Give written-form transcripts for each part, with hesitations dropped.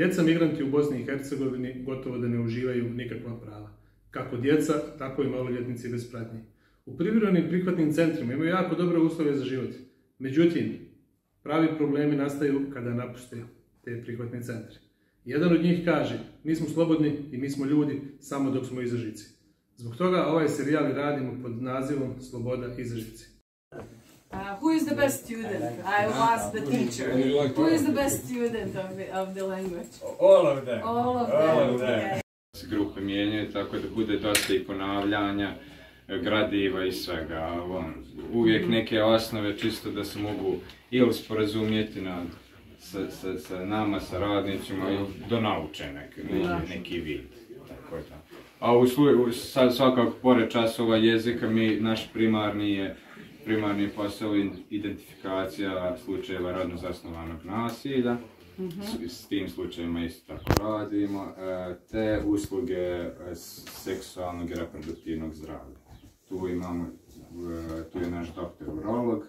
Djeca migranti u Bosni i Hercegovini gotovo da ne uživaju nikakva prava. Kako djeca, tako i maloljetnici bez pratnje. U privremenim prihvatnim centrima imaju jako dobre uslove za život. Međutim, pravi problemi nastaju kada napuste te prihvatne centre. Jedan od njih kaže, mi smo slobodni i mi smo ljudi samo dok smo iza žice. Zbog toga ovaj serijal radimo pod nazivom Sloboda iza žice. Who is the best student? I will ask the teacher. Who is the best student of the language? All of them. All of them. Okay. Grupe mijenjaju tako da bude dosta i ponavljanja, gradiva i svega. Uvijek neke osnove čisto da se mogu ili sporazumjeti sa nama, sa radnicima ili do nauče neki vid. Tako da. A svakako pored časova jezika naš primarni posao identifikacija slučajeva rodno zasnovanog nasilja. S tim slučajima isto tako radimo, te usluge seksualnog i reproduktivnog zdravlja. Tu je naš doktor urolog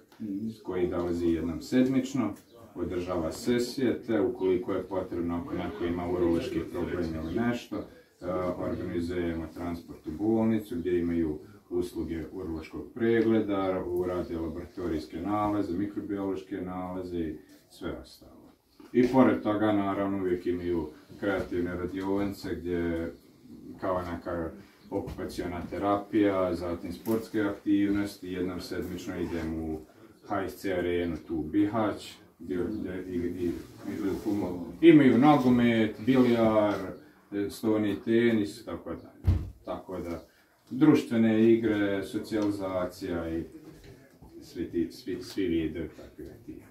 koji dolazi jednom sedmično, održava sesije, te ukoliko je potrebno, ako neko ima urološki problem ili nešto, organizujemo transport u bolnicu gdje imaju usluge urološkog pregleda, urade laboratorijske nalaze, mikrobiološke nalaze i sve ostalo. I pored toga, naravno, uvijek imaju kreativne radionice gdje kao neka okupaciona terapija, zatim sportske aktivnosti, jednom sedmično idem u HSC arenu tu u Bihać, gdje imaju nogomet, bilijar, stolni tenis, tako da društvene igre, socijalizacija i svi vide takve aktivnosti.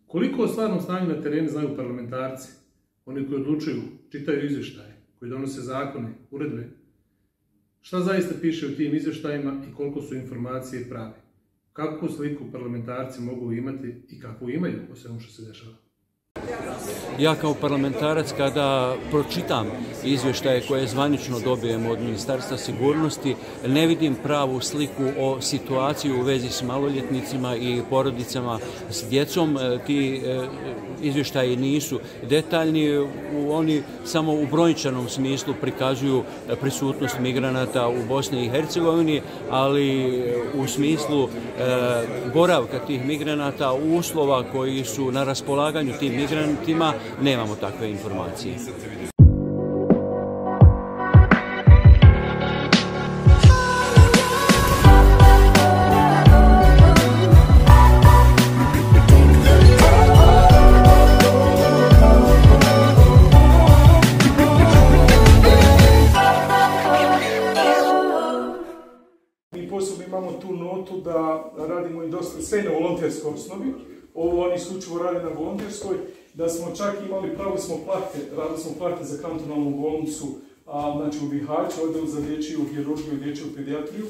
Koliko o stvarnom stanju na terenu znaju parlamentarci, oni koji odlučuju, čitaju izvještaje, koji donose zakone, uredbe? Šta zaista piše u tim izvještajima i koliko su informacije prave? Kakvu sliku parlamentarci mogu imati i kakvu imaju o svemu što se dešava? Ja kao parlamentarac kada pročitam izvještaje koje zvanično dobijemo od Ministarstva sigurnosti, ne vidim pravu sliku o situaciji u vezi s maloljetnicima i porodicama s djecom. Ti izvještaji nisu detaljni, oni samo u brojčanom smislu prikazuju prisutnost migranata u Bosni i Hercegovini, ali u smislu boravka tih migranata, uslova koji su na raspolaganju tim migrantima, nemamo takve informacije. Mi posebno imamo tu notu da radimo i dosta sve na volonterskoj osnovi. Ovo oni isključivo rade na volonterskoj, da smo čak imali, radili smo plate za kantonalnu bolnicu, znači u Bihaću, odjel za dječju hirurgiju i dječju pedijatriju,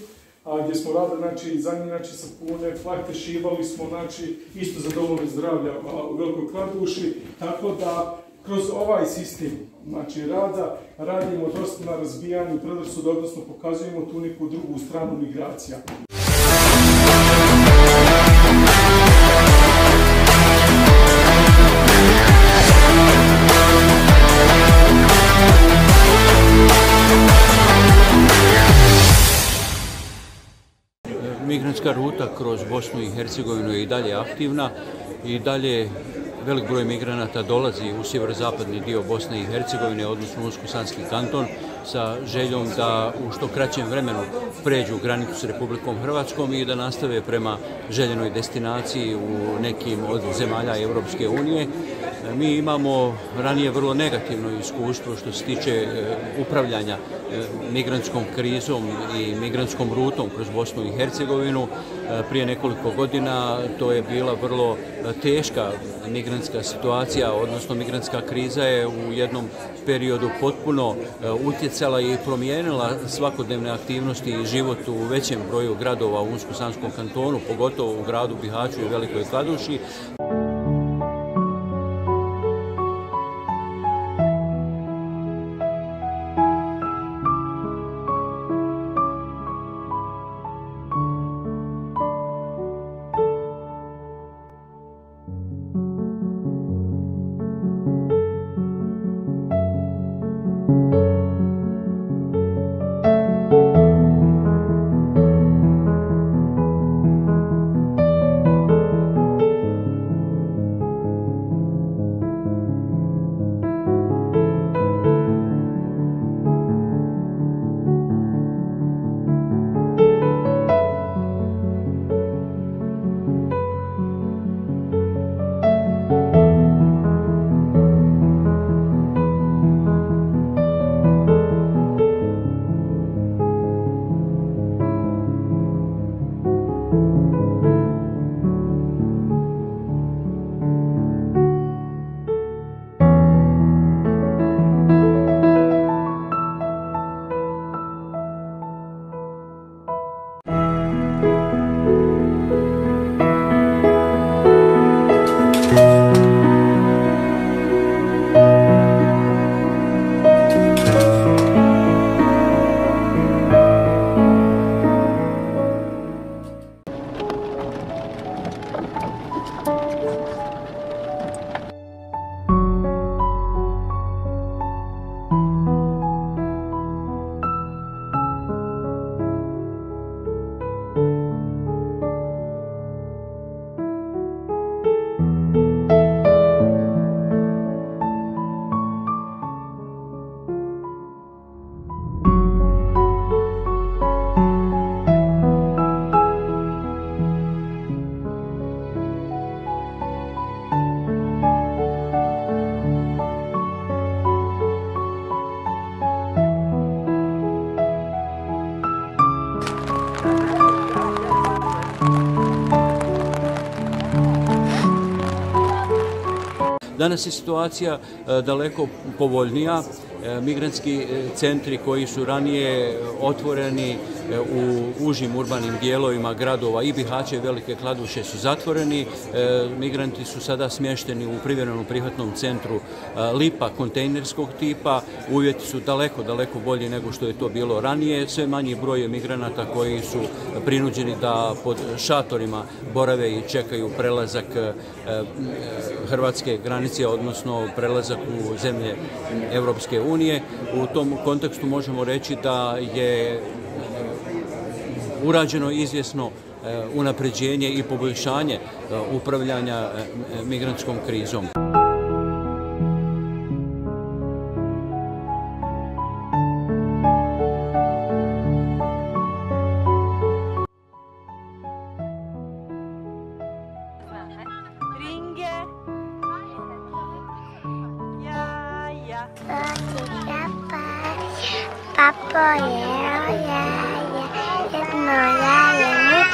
gdje smo radili, znači, za njih, sapune, plate, šivali smo, znači, isto za domove zdravlja u Velikoj Kladuši, tako da kroz ovaj sistem, znači, rada, radimo dosta na razbijanju predrasuda, odnosno pokazujemo tu neku drugu stranu migracija. Migrantska ruta kroz Bosnu i Hercegovinu je i dalje aktivna i dalje velik broj migranata dolazi u sjeverozapadni dio Bosne i Hercegovine, odnosno Unsko-Sanski kanton, sa željom da u što kraćem vremenu pređu granicu s Republikom Hrvatskom i da nastave prema željenoj destinaciji u nekim od zemalja Europske unije. Mi imamo ranije vrlo negativno iskustvo što se tiče upravljanja migrantskom krizom i migrantskom rutom kroz Bosnu i Hercegovinu. prije nekoliko godina. To je bila vrlo teška migrantska situacija, odnosno migrantska kriza je u jednom periodu potpuno utjecala i promijenila svakodnevne aktivnosti i život u većem broju gradova u Unsko-Sanskom kantonu, pogotovo u gradu Bihaću i Velikoj Kladuši. Danas je situacija daleko povoljnija. Migrantski centri koji su ranije otvoreni u užim urbanim dijelovima gradova i Bihaća i Velike Kladuše su zatvoreni. Migranti su sada smješteni u privremenom prihvatnom centru Lipa kontejnerskog tipa. Uvjeti su daleko bolji nego što je to bilo ranije. Sve manji broj je migranata koji su prinuđeni da pod šatorima borave i čekaju prelazak hrvatske granice, odnosno prelazak u zemlje Europske unije. U tom kontekstu možemo reći da je urađeno izvjesno unapređenje i poboljšanje upravljanja migrantskom krizom. Papo je, jedno jaje,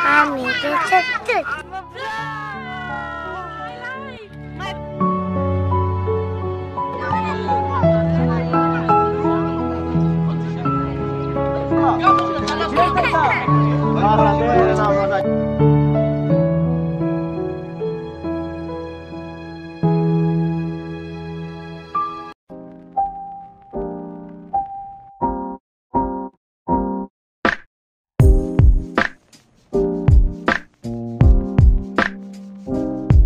a mi tu